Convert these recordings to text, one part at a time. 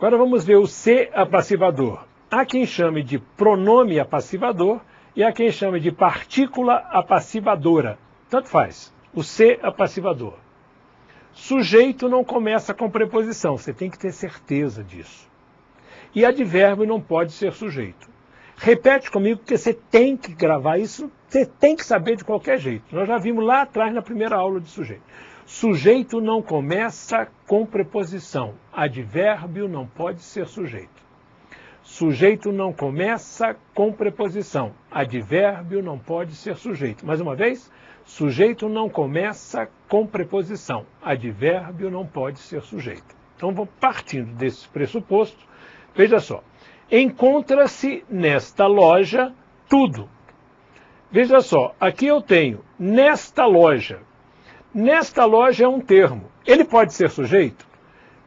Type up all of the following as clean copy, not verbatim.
Agora vamos ver o se apassivador. Há quem chame de pronome apassivador e há quem chame de partícula apassivadora. Tanto faz. O se apassivador. Sujeito não começa com preposição, você tem que ter certeza disso. E advérbio não pode ser sujeito. Repete comigo, porque você tem que gravar isso, você tem que saber de qualquer jeito. Nós já vimos lá atrás na primeira aula de sujeito. Sujeito não começa com preposição. Advérbio não pode ser sujeito. Sujeito não começa com preposição. Advérbio não pode ser sujeito. Mais uma vez, sujeito não começa com preposição. Advérbio não pode ser sujeito. Então, vamos partindo desse pressuposto. Veja só. Encontra-se nesta loja tudo. Veja só, aqui eu tenho nesta loja. Nesta loja é um termo. Ele pode ser sujeito?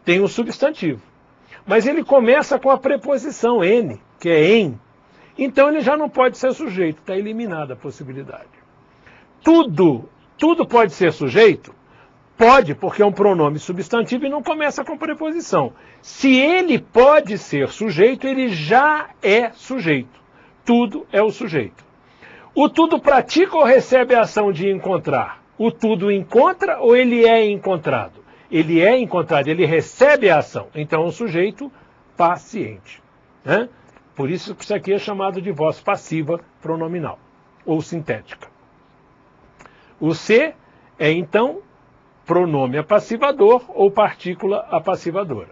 Tem um substantivo. Mas ele começa com a preposição N, que é em. Então ele já não pode ser sujeito, está eliminada a possibilidade. Tudo pode ser sujeito? Pode, porque é um pronome substantivo e não começa com preposição. Se ele pode ser sujeito, ele já é sujeito. Tudo é o sujeito. O tudo pratica ou recebe a ação de encontrar? O tudo encontra ou ele é encontrado? Ele é encontrado, ele recebe a ação. Então é um sujeito paciente. Né? Por isso que isso aqui é chamado de voz passiva pronominal ou sintética. O se é, então, pronome apassivador ou partícula apassivadora.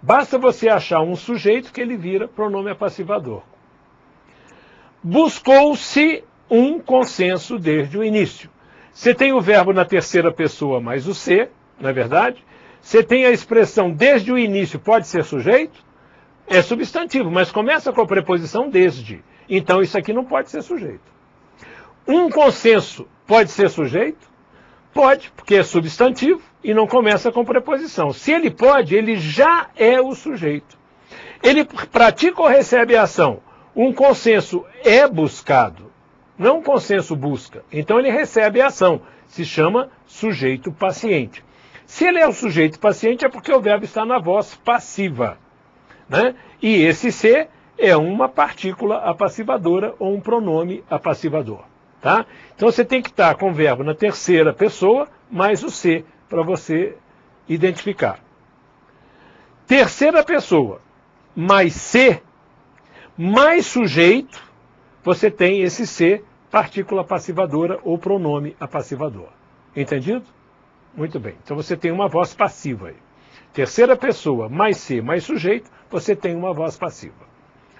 Basta você achar um sujeito que ele vira pronome apassivador. Buscou-se um consenso desde o início. Você tem o verbo na terceira pessoa mais o se, não é verdade? Você tem a expressão desde o início, pode ser sujeito? É substantivo, mas começa com a preposição desde. Então isso aqui não pode ser sujeito. Um consenso pode ser sujeito? Pode, porque é substantivo e não começa com preposição. Se ele pode, ele já é o sujeito. Ele pratica ou recebe a ação? Um consenso é buscado, não um consenso busca. Então ele recebe a ação. Se chama sujeito paciente. Se ele é o sujeito paciente é porque o verbo está na voz passiva. Né? E esse se é uma partícula apassivadora ou um pronome apassivador. Tá? Então você tem que estar com o verbo na terceira pessoa mais o se para você identificar. Terceira pessoa mais se mais sujeito, você tem esse se, partícula apassivadora ou pronome apassivador. Entendido? Muito bem. Então você tem uma voz passiva aí. Terceira pessoa mais se mais sujeito, você tem uma voz passiva.